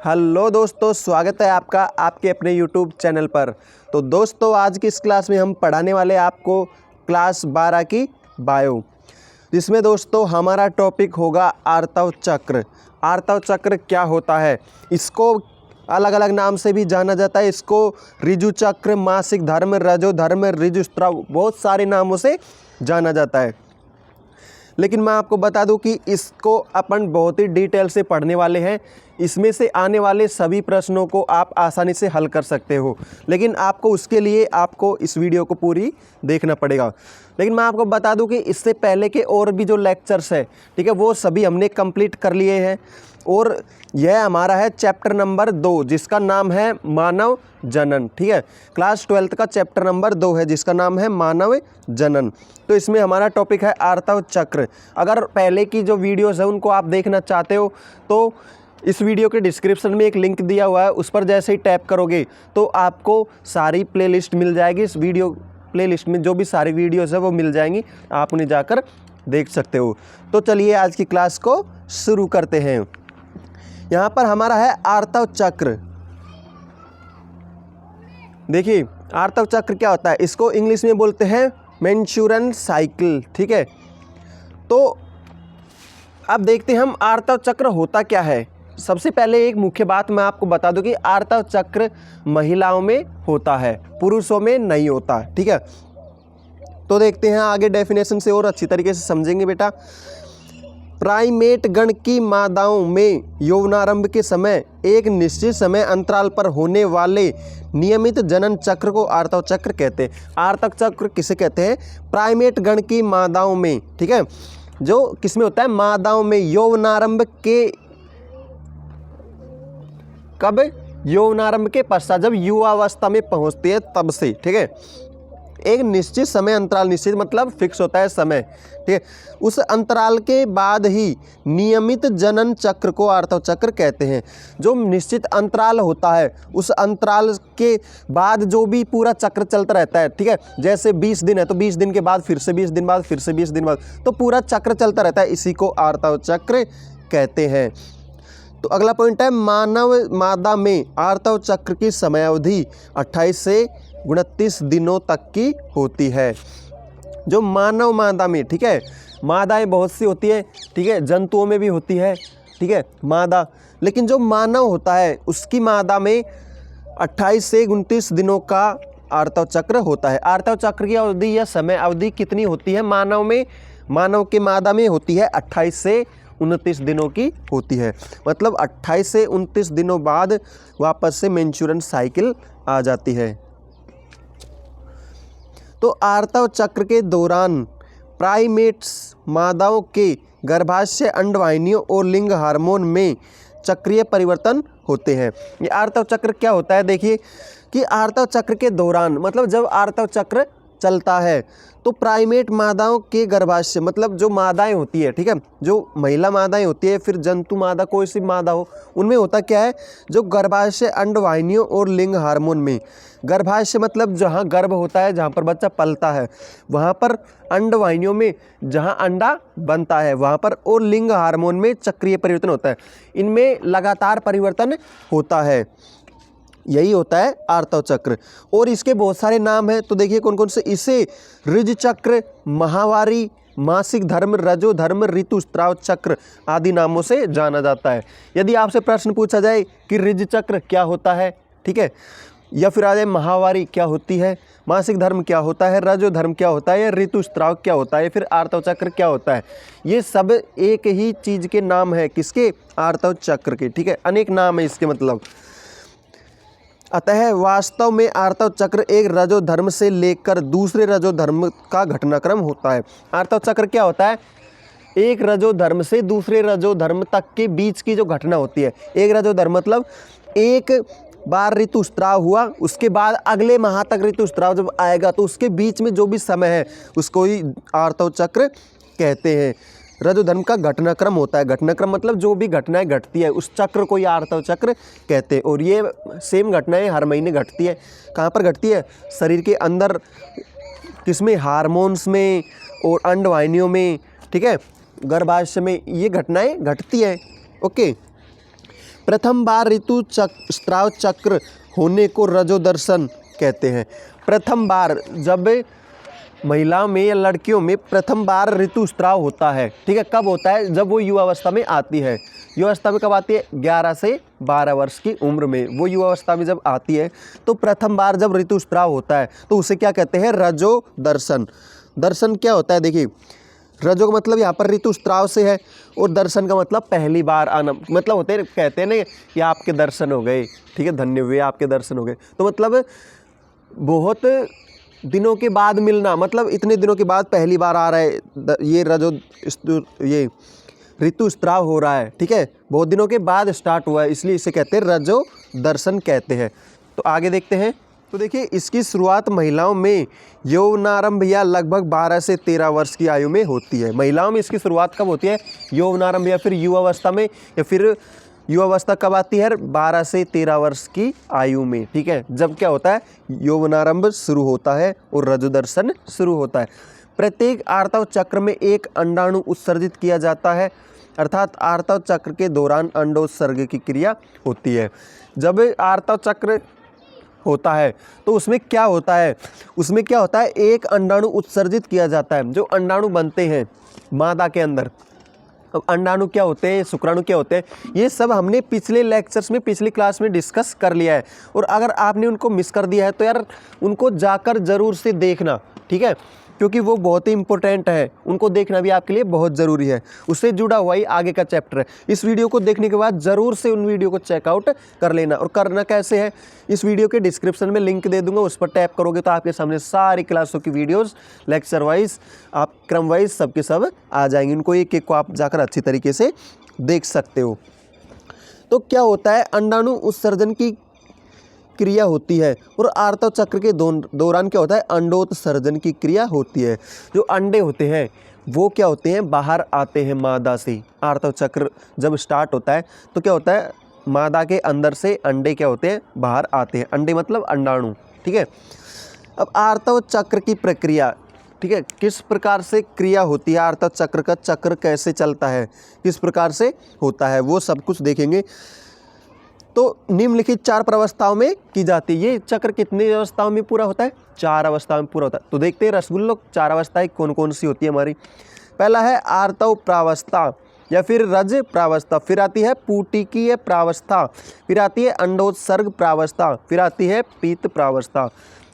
Hello दोस्तों, स्वागत है आपका आपके अपने यूट्यूब चैनल पर। तो दोस्तों, आज की इस क्लास में हम पढ़ाने वाले आपको क्लास 12 की बायो, जिसमें दोस्तों हमारा टॉपिक होगा आर्तव चक्र। आर्तव चक्र क्या होता है, इसको अलग अलग नाम से भी जाना जाता है। इसको ऋजु चक्र, मासिक धर्म, रजो धर्म, ऋजुस्राव, बहुत सारे नामों से जाना जाता है। लेकिन मैं आपको बता दूं कि इसको अपन बहुत ही डिटेल से पढ़ने वाले हैं। इसमें से आने वाले सभी प्रश्नों को आप आसानी से हल कर सकते हो, लेकिन आपको उसके लिए आपको इस वीडियो को पूरी देखना पड़ेगा। लेकिन मैं आपको बता दूं कि इससे पहले के और भी जो लेक्चर्स है, ठीक है, वो सभी हमने कंप्लीट कर लिए हैं। और यह हमारा है चैप्टर नंबर 2, जिसका नाम है मानव जनन। ठीक है, क्लास 12 का चैप्टर नंबर 2 है, जिसका नाम है मानव जनन। तो इसमें हमारा टॉपिक है आर्तव चक्र। अगर पहले की जो वीडियोस है उनको आप देखना चाहते हो तो इस वीडियो के डिस्क्रिप्शन में एक लिंक दिया हुआ है, उस पर जैसे ही टैप करोगे तो आपको सारी प्लेलिस्ट मिल जाएगी। इस वीडियो प्लेलिस्ट में जो भी सारी वीडियोस है वो मिल जाएंगी, आप उन्हें जाकर देख सकते हो। तो चलिए आज की क्लास को शुरू करते हैं। यहाँ पर हमारा है आर्तव चक्र। देखिए, आर्तव चक्र क्या होता है, इसको इंग्लिश में बोलते हैं मैंचुरियन साइकिल। ठीक है, तो अब देखते हैं हम आर्तव चक्र होता क्या है। सबसे पहले एक मुख्य बात मैं आपको बता दूं कि आर्तव चक्र महिलाओं में होता है, पुरुषों में नहीं होता। ठीक है, तो देखते हैं आगे डेफिनेशन से और अच्छी तरीके से समझेंगे बेटा। प्राइमेट गण की मादाओं में यौवनारंभ के समय एक निश्चित समय अंतराल पर होने वाले नियमित जनन चक्र को आर्तव चक्र कहते हैं। आर्तव चक्र किसे कहते हैं? प्राइमेट गण की मादाओं में। ठीक है, जो किसमें होता है? मादाओं में। यौवनारंभ के कब? यौवनारंभ के पश्चात, जब युवावस्था में पहुंचती है तब से। ठीक है, एक निश्चित समय अंतराल, निश्चित मतलब फिक्स होता है समय। ठीक है, उस अंतराल के बाद ही नियमित जनन चक्र को आर्तव चक्र कहते हैं। जो निश्चित अंतराल होता है, उस अंतराल के बाद जो भी पूरा चक्र चलता रहता है। ठीक है, जैसे 20 दिन है तो 20 दिन के बाद फिर से 20 दिन बाद, फिर से 20 दिन बाद, तो पूरा चक्र चलता रहता है, इसी को आर्तव चक्र कहते हैं। तो अगला पॉइंट है मानव मादा में आर्तव चक्र की समयावधि 28 से 29 दिनों तक की होती है। जो मानव मादा में, ठीक है, मादाएं बहुत सी होती है, ठीक है, जंतुओं में भी होती है, ठीक है, मादा। लेकिन जो मानव होता है उसकी मादा में 28 से 29 दिनों का आर्तव चक्र होता है। आर्तव चक्र की अवधि या समय अवधि कितनी होती है? मानव में, मानव के मादा में होती है 28 से 29 दिनों की होती है। मतलब 28 से 29 दिनों बाद वापस से मैंचुरियन साइकिल आ जाती है। तो आर्तव चक्र के दौरान प्राइमेट्स मादाओं के गर्भाशय, अंडवाहिनियों और लिंग हार्मोन में चक्रीय परिवर्तन होते हैं। ये आर्तव चक्र क्या होता है? देखिए कि आर्तव चक्र के दौरान, मतलब जब आर्तव चक्र चलता है तो प्राइमेट मादाओं के गर्भाशय, मतलब जो मादाएं होती है, ठीक है, जो महिला मादाएं होती है, फिर जंतु मादा, कोई सी मादा हो, उनमें होता क्या है? जो गर्भाशय, अंडवाहिनियों और लिंग हार्मोन में, गर्भाशय मतलब जहाँ गर्भ होता है, जहाँ पर बच्चा पलता है, वहाँ पर, अंडवाहिनियों में जहाँ अंडा बनता है वहाँ पर, और लिंग हार्मोन में चक्रीय परिवर्तन होता है। इनमें लगातार परिवर्तन होता है, यही होता है आर्तव चक्र। और इसके बहुत सारे नाम हैं, तो देखिए कौन कौन से। इसे ऋज चक्र, माहवारी, मासिक धर्म, रजो धर्म, ऋतुस्राव चक्र आदि नामों से जाना जाता है। यदि आपसे प्रश्न पूछा जाए कि ऋज चक्र क्या होता है, ठीक है, या फिर आ जाए माहवारी क्या होती है, मासिक धर्म क्या होता है, रजो धर्म क्या होता है, या ऋतुस्राव क्या होता है, फिर आर्तव चक्र क्या होता है, ये सब एक ही चीज़ के नाम है। किसके? आर्तव चक्र के। ठीक है, अनेक नाम है इसके मतलब। अतः वास्तव में आर्तव चक्र एक रजो धर्म से लेकर दूसरे रजो धर्म का घटनाक्रम होता है। आर्तव चक्र क्या होता है? एक रजो धर्म से दूसरे रजो धर्म तक के बीच की जो घटना होती है। एक रजो धर्म मतलब एक बार ऋतुस्राव हुआ, उसके बाद अगले माह तक ऋतुस्राव जब आएगा तो उसके बीच में जो भी समय है उसको ही आर्तव चक्र कहते हैं। रजो धर्म का घटनाक्रम होता है। घटनाक्रम मतलब जो भी घटनाएं घटती है उस चक्र को ही आर्तव चक्र कहते हैं। और ये सेम घटनाएं हर महीने घटती है। कहाँ पर घटती है? शरीर के अंदर, किसमें? हार्मोन्स में और अंडवाहिनियों में, ठीक है, गर्भाशय में ये घटनाएं घटती है। ओके, प्रथम बार ऋतुस्राव चक्र होने को रजोदर्शन कहते हैं। प्रथम बार जब महिलाओं में या लड़कियों में प्रथम बार ऋतुस्राव होता है, ठीक है, कब होता है? जब वो युवावस्था में आती है। युवावस्था में कब आती है? 11 से 12 वर्ष की उम्र में वो युवावस्था में जब आती है तो प्रथम बार जब ऋतुस्राव होता है तो उसे क्या कहते हैं? रजोदर्शन। दर्शन क्या होता है? देखिए, रजो का मतलब यहाँ पर ऋतुस्राव से है और दर्शन का मतलब पहली बार आना, मतलब होते हैं, कहते हैं ना कि आपके दर्शन हो गए, ठीक है, धन्य हुए, आपके दर्शन हो गए। तो मतलब बहुत दिनों के बाद मिलना, मतलब इतने दिनों के बाद पहली बार आ रहा है, ये ऋतुस्राव हो रहा है, ठीक है, बहुत दिनों के बाद स्टार्ट हुआ है, इसलिए इसे कहते हैं रजो दर्शन कहते हैं। तो आगे देखते हैं। तो देखिए, इसकी शुरुआत महिलाओं में यौवनारंभ या लगभग 12 से 13 वर्ष की आयु में होती है। महिलाओं में इसकी शुरुआत कब होती है? यौवनारंभ या फिर युवावस्था में, या फिर युवावस्था कब आती है? 12 से 13 वर्ष की आयु में, ठीक है, जब क्या होता है? यौवनारंभ शुरू होता है और रजोदर्शन शुरू होता है। प्रत्येक आर्तव चक्र में एक अंडाणु उत्सर्जित किया जाता है, अर्थात आर्तव चक्र के दौरान अंडोत्सर्ग की क्रिया होती है। जब आर्तव चक्र होता है तो उसमें क्या होता है? उसमें क्या होता है? एक अंडाणु उत्सर्जित किया जाता है। जो अंडाणु बनते हैं मादा के अंदर, अब अंडाणु क्या होते हैं, शुक्राणु क्या होते हैं, ये सब हमने पिछले लेक्चर्स में, पिछली क्लास में डिस्कस कर लिया है। और अगर आपने उनको मिस कर दिया है तो यार उनको जाकर ज़रूर से देखना, ठीक है, क्योंकि वो बहुत ही इंपॉर्टेंट है, उनको देखना भी आपके लिए बहुत ज़रूरी है। उससे जुड़ा हुआ ही आगे का चैप्टर है। इस वीडियो को देखने के बाद ज़रूर से उन वीडियो को चेकआउट कर लेना। और करना कैसे है? इस वीडियो के डिस्क्रिप्शन में लिंक दे दूंगा, उस पर टैप करोगे तो आपके सामने सारी क्लासों की वीडियोज़ लेक्चर वाइज, आप क्रम वाइज सबके सब आ जाएंगे। उनको एक एक को आप जाकर अच्छी तरीके से देख सकते हो। तो क्या होता है? अंडाणु उत्सर्जन की क्रिया होती है और आर्तव चक्र के दौरान क्या होता है? अंडोत्सर्जन की क्रिया होती है। जो अंडे होते हैं वो क्या होते हैं? बाहर आते हैं मादा से। आर्तव चक्र जब स्टार्ट होता है तो क्या होता है? मादा के अंदर से अंडे क्या होते हैं? बाहर आते हैं। अंडे मतलब अंडाणु, ठीक है। अब आर्तव चक्र की प्रक्रिया, ठीक है, किस प्रकार से क्रिया होती है? आर्तव चक्र का चक्र कैसे चलता है, किस प्रकार से होता है, वो सब कुछ देखेंगे। तो निम्नलिखित 4 प्रावस्थाओं में की जाती है। ये चक्र कितनी अवस्थाओं में पूरा होता है? 4 अवस्थाओं में पूरा होता है। तो देखते हैं रसगुल्लो 4 अवस्थाएं कौन कौन सी होती है हमारी। पहला है आर्तव प्रावस्था या फिर रज प्रावस्था, फिर आती है पुटिकीय प्रावस्था, फिर आती है अंडोत्सर्ग प्रावस्था, फिर आती है पीत प्रावस्था।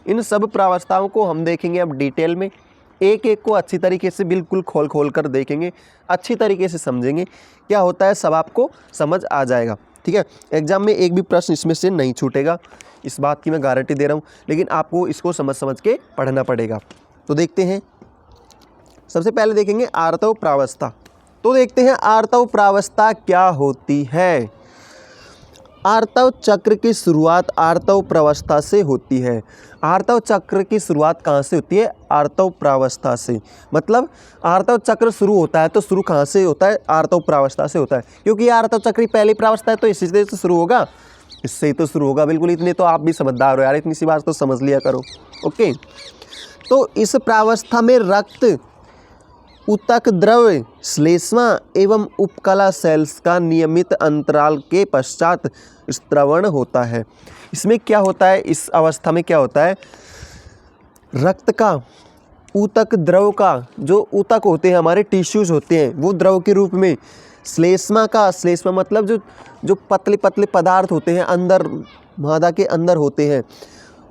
इन सब प्रावस्थाओं को हम देखेंगे अब डिटेल में, एक एक को अच्छी तरीके से बिल्कुल खोल कर देखेंगे, अच्छी तरीके से समझेंगे क्या होता है, सब आपको समझ आ जाएगा, ठीक है। एग्जाम में एक भी प्रश्न इसमें से नहीं छूटेगा, इस बात की मैं गारंटी दे रहा हूँ, लेकिन आपको इसको समझ के पढ़ना पड़ेगा। तो देखते हैं, सबसे पहले देखेंगे आर्तव प्रावस्था। तो देखते हैं आर्तव प्रावस्था क्या होती है। आर्तव चक्र की शुरुआत आर्तव प्रावस्था से होती है। आर्तव चक्र की शुरुआत कहाँ से होती है? आर्तव प्रावस्था से। मतलब आर्तव चक्र शुरू होता है तो शुरू कहाँ से होता है? आर्तव प्रावस्था से होता है, क्योंकि आर्तव चक्र की पहली प्रावस्था है तो इसी से शुरू होगा, इससे ही तो शुरू होगा। बिल्कुल, इतने तो आप भी समझदार हो यार, इतनी सी बात तो समझ लिया करो। ओके, तो इस प्रावस्था में रक्त, ऊतक द्रव, श्लेष्मा एवं उपकला सेल्स का नियमित अंतराल के पश्चात स्त्रवण होता है। इसमें क्या होता है? इस अवस्था में क्या होता है? रक्त का, ऊतक द्रव का, जो ऊतक होते हैं हमारे टिश्यूज होते हैं वो द्रव के रूप में, श्लेष्मा का, श्लेष्मा मतलब जो पतले पतले पदार्थ होते हैं अंदर, मादा के अंदर होते हैं,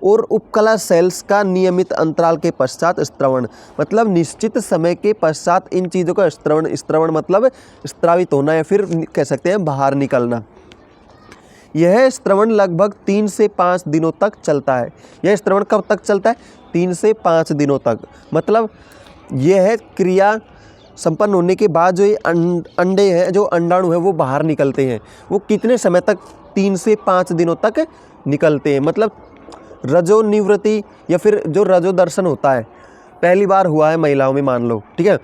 और उपकला सेल्स का नियमित अंतराल के पश्चात स्त्रवण, मतलब निश्चित समय के पश्चात इन चीज़ों का स्त्रवण, स्त्रवण मतलब स्त्रावित होना या फिर कह सकते हैं बाहर निकलना। यह स्त्रवण लगभग 3 से 5 दिनों तक चलता है। यह स्त्रवण कब तक चलता है? 3 से 5 दिनों तक। मतलब यह क्रिया संपन्न होने के बाद जो ये अंडे हैं, जो अंडाणु है वो बाहर निकलते हैं, वो कितने समय तक? 3 से 5 दिनों तक निकलते हैं। मतलब रजो निवृत्ति या फिर जो रजो दर्शन होता है, पहली बार हुआ है महिलाओं में मान लो, ठीक है,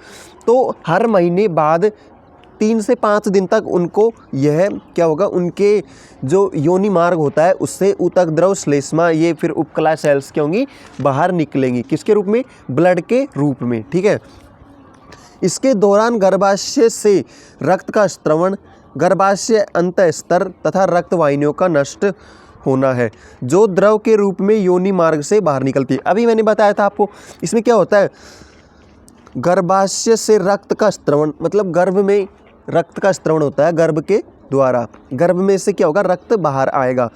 तो हर महीने बाद 3 से 5 दिन तक उनको यह क्या होगा? उनके जो योनि मार्ग होता है उससे ऊतक द्रव, श्लेष्मा, ये फिर उपकला सेल्स क्या होंगी? बाहर निकलेंगी। किसके रूप में? ब्लड के रूप में, ठीक है। इसके दौरान गर्भाशय से रक्त का स्त्रवण गर्भाशय अंतःस्तर तथा रक्तवाहिनियों का नष्ट होना है, जो द्रव के रूप में योनि मार्ग से बाहर निकलती है। अभी मैंने बताया था आपको, इसमें क्या होता है, गर्भाशय से रक्त का स्त्रवण, मतलब गर्भ में रक्त का स्त्रवण होता है, गर्भ के द्वारा, गर्भ में से क्या होगा, रक्त बाहर आएगा।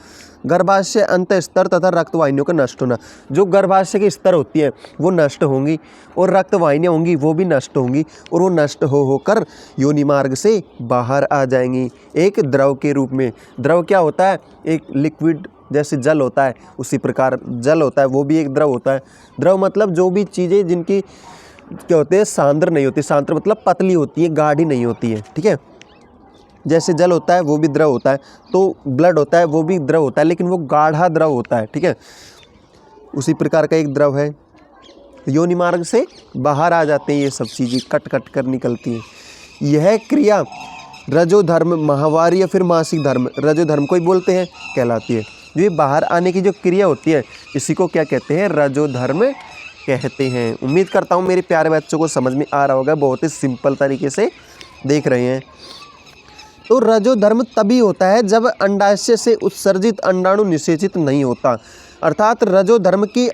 गर्भाशय अंतःस्तर तथा रक्तवाहिनियों का नष्ट होना, जो गर्भाशय के स्तर होती है वो नष्ट होंगी और रक्तवाहिनियाँ होंगी वो भी नष्ट होंगी, और वो नष्ट होकर योनि मार्ग से बाहर आ जाएंगी एक द्रव के रूप में। द्रव क्या होता है, एक लिक्विड जैसे जल होता है, उसी प्रकार जल होता है, वो भी एक द्रव होता है। द्रव मतलब जो भी चीज़ें जिनकी क्या होते हैं, सांद्र नहीं होती, सांद्र मतलब पतली होती है, गाढ़ी नहीं होती है, ठीक है। जैसे जल होता है वो भी द्रव होता है, तो ब्लड होता है वो भी द्रव होता है, लेकिन वो गाढ़ा द्रव होता है, ठीक है। उसी प्रकार का एक द्रव है, योनि मार्ग से बाहर आ जाते हैं ये सब चीज़ें, कट कट कर निकलती हैं। यह क्रिया रजोधर्म, माहवारी या फिर मासिक धर्म, रजोधर्म को ही बोलते हैं, कहलाती है। जो ये बाहर आने की जो क्रिया होती है, इसी को क्या कहते हैं, रजोधर्म कहते हैं। उम्मीद करता हूँ मेरे प्यारे बच्चों को समझ में आ रहा होगा, बहुत ही सिंपल तरीके से देख रहे हैं। तो रजोधर्म तभी होता है जब अंडाशय से उत्सर्जित अंडाणु निषेचित नहीं होता, अर्थात रजोधर्म की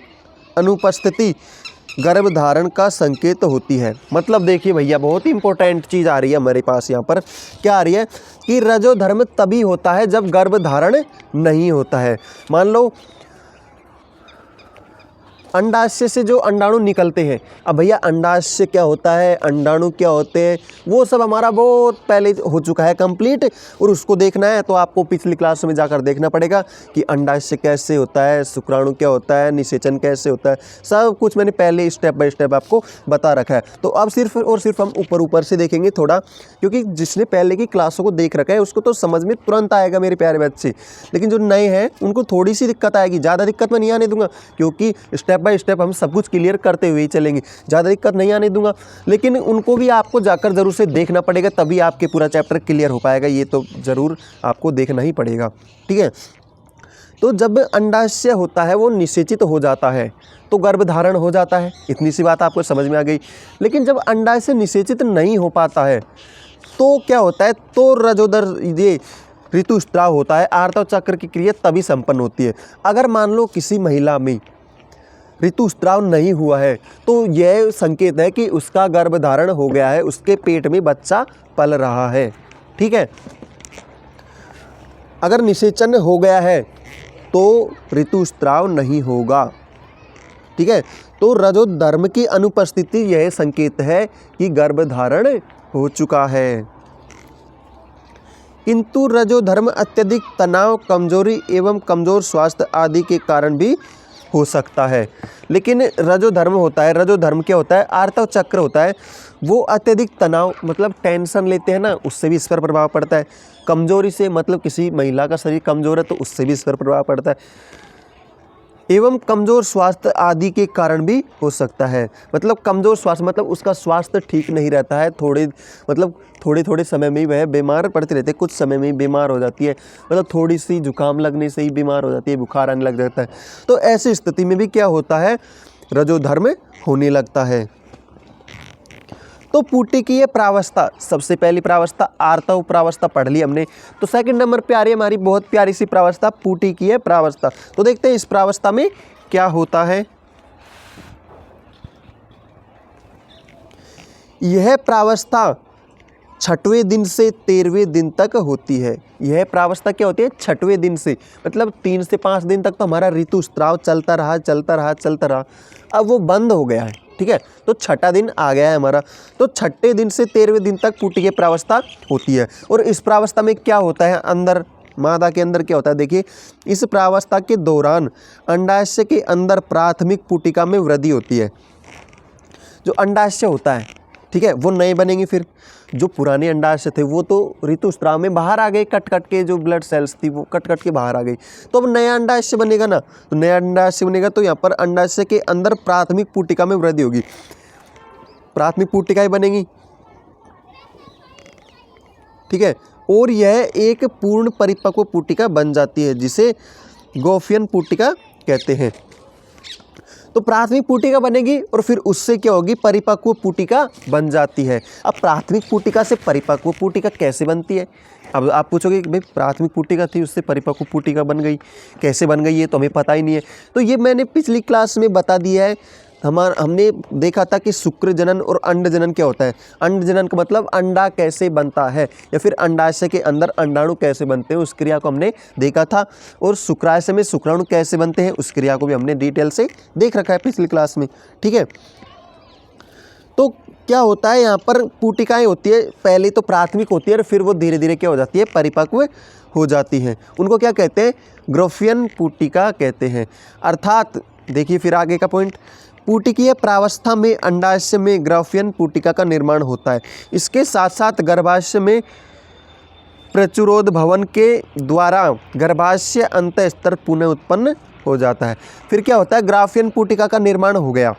अनुपस्थिति गर्भधारण का संकेत होती है। मतलब देखिए भैया, बहुत ही इंपॉर्टेंट चीज़ आ रही है हमारे पास यहाँ पर, क्या आ रही है कि रजोधर्म तभी होता है जब गर्भधारण नहीं होता है। मान लो अंडाशय से जो अंडाणु निकलते हैं, अब भैया अंडाशय क्या होता है, अंडाणु क्या होते हैं, वो सब हमारा बहुत पहले हो चुका है कंप्लीट, और उसको देखना है तो आपको पिछली क्लास में जाकर देखना पड़ेगा कि अंडाशय कैसे होता है, शुक्राणु क्या होता है, निषेचन कैसे होता है, सब कुछ मैंने पहले स्टेप बाय स्टेप आपको बता रखा है। तो अब सिर्फ और सिर्फ हम ऊपर से देखेंगे थोड़ा, क्योंकि जिसने पहले की क्लासों को देख रखा है उसको तो समझ में तुरंत आएगा मेरे प्यारे बच्चे, लेकिन जो नए हैं उनको थोड़ी सी दिक्कत आएगी। ज़्यादा दिक्कत मैं नहीं आने दूंगा, क्योंकि स्टेप बाय स्टेप हम सब कुछ क्लियर करते हुए ही चलेंगे, ज़्यादा दिक्कत नहीं आने दूंगा, लेकिन उनको भी आपको जाकर ज़रूर से देखना पड़ेगा, तभी आपके पूरा चैप्टर क्लियर हो पाएगा। ये तो ज़रूर आपको देखना ही पड़ेगा, ठीक है। तो जब अंडाशय होता है वो निषेचित हो जाता है तो गर्भधारण हो जाता है, इतनी सी बात आपको समझ में आ गई। लेकिन जब अंडाशय निषेचित नहीं हो पाता है तो क्या होता है, तो रजोदर ये ऋतुस्राव होता है, आर्तव चक्र की क्रिया तभी संपन्न होती है। अगर मान लो किसी महिला में ऋतुस्राव नहीं हुआ है तो यह संकेत है कि उसका गर्भधारण हो गया है, उसके पेट में बच्चा पल रहा है, ठीक है। अगर निषेचन हो गया है तो ऋतुस्राव नहीं होगा, ठीक है। तो रजोधर्म की अनुपस्थिति यह संकेत है कि गर्भधारण हो चुका है। किंतु रजोधर्म अत्यधिक तनाव, कमजोरी एवं कमजोर स्वास्थ्य आदि के कारण भी हो सकता है। लेकिन रजोधर्म होता है, रजोधर्म क्या होता है, आर्तव चक्र होता है, वो अत्यधिक तनाव मतलब टेंशन लेते हैं ना, उससे भी इस पर प्रभाव पड़ता है। कमजोरी से मतलब किसी महिला का शरीर कमजोर है तो उससे भी इस पर प्रभाव पड़ता है। एवं कमजोर स्वास्थ्य आदि के कारण भी हो सकता है। मतलब कमजोर स्वास्थ्य मतलब उसका स्वास्थ्य ठीक नहीं रहता है, थोड़े समय में ही वह बीमार पड़ते रहते हैं, कुछ समय में ही बीमार हो जाती है, मतलब थोड़ी सी जुकाम लगने से ही बीमार हो जाती है, बुखार आने लग जाता है। तो ऐसी स्थिति में भी क्या होता है, रजोधर्म होने लगता है। तो पुटिकीय प्रावस्था, सबसे पहली प्रावस्था आर्तव प्रावस्था पढ़ ली हमने। तो सेकंड नंबर पे आ रही है हमारी बहुत प्यारी सी प्रावस्था, पुटिकीय प्रावस्था। तो देखते हैं इस प्रावस्था में क्या होता है। यह प्रावस्था 6वें दिन से 13वें दिन तक होती है। यह प्रावस्था क्या होती है, 6वें दिन से, मतलब 3 से 5 दिन तक तो हमारा ऋतुस्राव चलता रहा, अब वो बंद हो गया है, ठीक है। तो 6ठा दिन आ गया है हमारा, तो 6ठे दिन से 13वें दिन तक पुटिकीय प्रावस्था होती है। और इस प्रावस्था में क्या होता है, अंदर मादा के अंदर क्या होता है, देखिए इस प्रावस्था के दौरान अंडाशय के अंदर प्राथमिक पुटिका में वृद्धि होती है। जो अंडाशय होता है, ठीक है, वो नए बनेंगे। फिर जो पुराने अंडाशय थे वो तो ऋतुस्राव में बाहर आ गए, कट कट के जो ब्लड सेल्स थी वो कट कट के बाहर आ गई। तो अब नया अंडाशय बनेगा ना, तो नया अंडाशय बनेगा तो यहाँ पर अंडाशय के अंदर प्राथमिक पुटिका में वृद्धि होगी, प्राथमिक पुटिकाएं बनेंगी, ठीक है। और यह एक पूर्ण परिपक्व पुटिका बन जाती है, जिसे गोफियन पुटिका कहते हैं। तो प्राथमिक पुटिका बनेगी और फिर उससे क्या होगी, परिपक्व पुटिका बन जाती है। अब प्राथमिक पुटिका से परिपक्व पुटिका कैसे बनती है? अब आप पूछोगे कि भाई प्राथमिक पुटिका थी उससे परिपक्व पुटिका बन गई, कैसे बन गई ये तो हमें पता ही नहीं है। तो ये मैंने पिछली क्लास में बता दिया है। हमने देखा था कि शुक्र जनन और अंड जनन क्या होता है। अंड जनन का मतलब अंडा कैसे बनता है, या फिर अंडाशय के अंदर अंडाणु कैसे बनते हैं, उस क्रिया को हमने देखा था। और शुक्राशय में शुक्राणु कैसे बनते हैं, उस क्रिया को भी हमने डिटेल से देख रखा है पिछली क्लास में, ठीक है। तो क्या होता है, यहाँ पर पुटिकाएँ होती है, पहले तो प्राथमिक होती है और फिर वो धीरे धीरे क्या हो जाती है, परिपक्व हो जाती हैं। उनको क्या कहते हैं, ग्राफियन पुटिका कहते हैं। अर्थात देखिए फिर आगे का पॉइंट, पुटिकीय प्रावस्था में अंडाशय में ग्राफियन पुटिका का निर्माण होता है। इसके साथ साथ गर्भाशय में प्रचुरोद्भवन के द्वारा गर्भाशय अंतःस्तर पुनः उत्पन्न हो जाता है। फिर क्या होता है, ग्राफियन पुटिका का निर्माण हो गया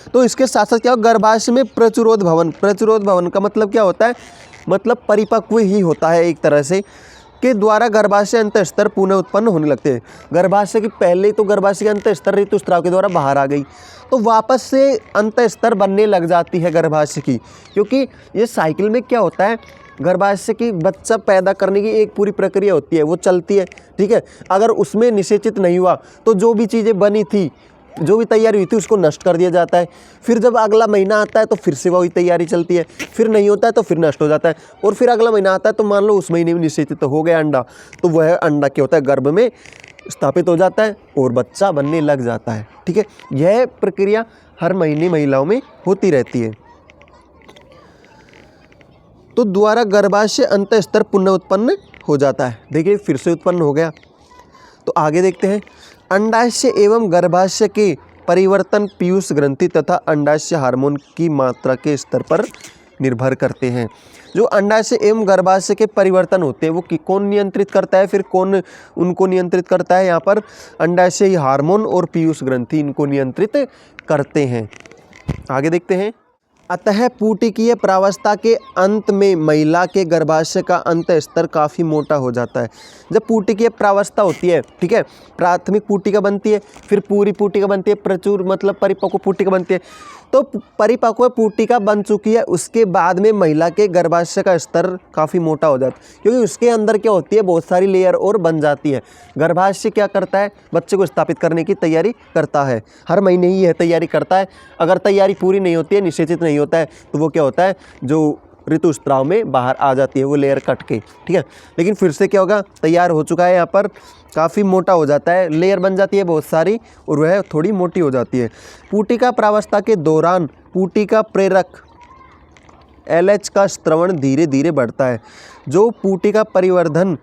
तो इसके साथ साथ क्या हो, गर्भाशय में प्रचुरोद्भवन, प्रचुरोद्भवन का मतलब क्या होता है, मतलब परिपक्व ही होता है एक तरह से, के द्वारा गर्भाशय अंतःस्तर पुनः उत्पन्न होने लगते हैं। गर्भाशय के पहले तो गर्भाशय के अंतःस्तर ऋतुस्राव के द्वारा बाहर आ गई, तो वापस से अंतःस्तर बनने लग जाती है गर्भाशय की, क्योंकि ये साइकिल में क्या होता है, गर्भाशय की बच्चा पैदा करने की एक पूरी प्रक्रिया होती है, वो चलती है, ठीक है। अगर उसमें निषेचित नहीं हुआ तो जो भी चीज़ें बनी थी, जो भी तैयारी हुई थी उसको नष्ट कर दिया जाता है। फिर जब अगला महीना आता है तो फिर से वही तैयारी चलती है, फिर नहीं होता है तो फिर नष्ट हो जाता है, और फिर अगला महीना आता है तो मान लो उस महीने में निषेचित तो हो गया अंडा, तो वह अंडा क्या होता है, गर्भ में स्थापित हो जाता है और बच्चा बनने लग जाता है, ठीक है। यह प्रक्रिया हर महीने महिलाओं में होती रहती है। तो द्वारा गर्भाशय अंतःस्तर पुनः उत्पन्न हो जाता है। देखिए फिर से उत्पन्न हो गया। तो आगे देखते हैं, अंडाशय एवं गर्भाशय के परिवर्तन पीयूष ग्रंथि तथा अंडाशय हार्मोन की मात्रा के स्तर पर निर्भर करते हैं। जो अंडाशय एवं गर्भाशय के परिवर्तन होते हैं वो कौन नियंत्रित करता है, फिर कौन उनको नियंत्रित करता है, यहाँ पर अंडाशय हार्मोन और पीयूष ग्रंथि इनको नियंत्रित करते हैं। आगे देखते हैं, अतः पुटिकीय प्रावस्था के अंत में महिला के गर्भाशय का अंतःस्तर काफ़ी मोटा हो जाता है। जब पुटिकीय प्रावस्था होती है, ठीक है, प्राथमिक पुटिका बनती है, फिर पूरी पुटिका बनती है, प्रचुर मतलब परिपक्व पुटिका बनती है। तो परिपक्व पुटिका बन चुकी है, उसके बाद में महिला के गर्भाशय का स्तर काफ़ी मोटा हो जाता है, क्योंकि उसके अंदर क्या होती है, बहुत सारी लेयर और बन जाती है। गर्भाशय क्या करता है, बच्चे को स्थापित करने की तैयारी करता है, हर महीने ही यह तैयारी करता है। अगर तैयारी पूरी नहीं होती है, निषेचित नहीं होता है, तो वो क्या होता है, जो ऋतुस्राव में बाहर आ जाती है वो लेयर कट के, ठीक है। लेकिन फिर से क्या होगा, तैयार हो चुका है, यहाँ पर काफ़ी मोटा हो जाता है, लेयर बन जाती है बहुत सारी और वह थोड़ी मोटी हो जाती है। पुटिका प्रावस्था के दौरान पुटिका प्रेरक LH का स्त्रवण धीरे धीरे बढ़ता है, जो पुटिका परिवर्धन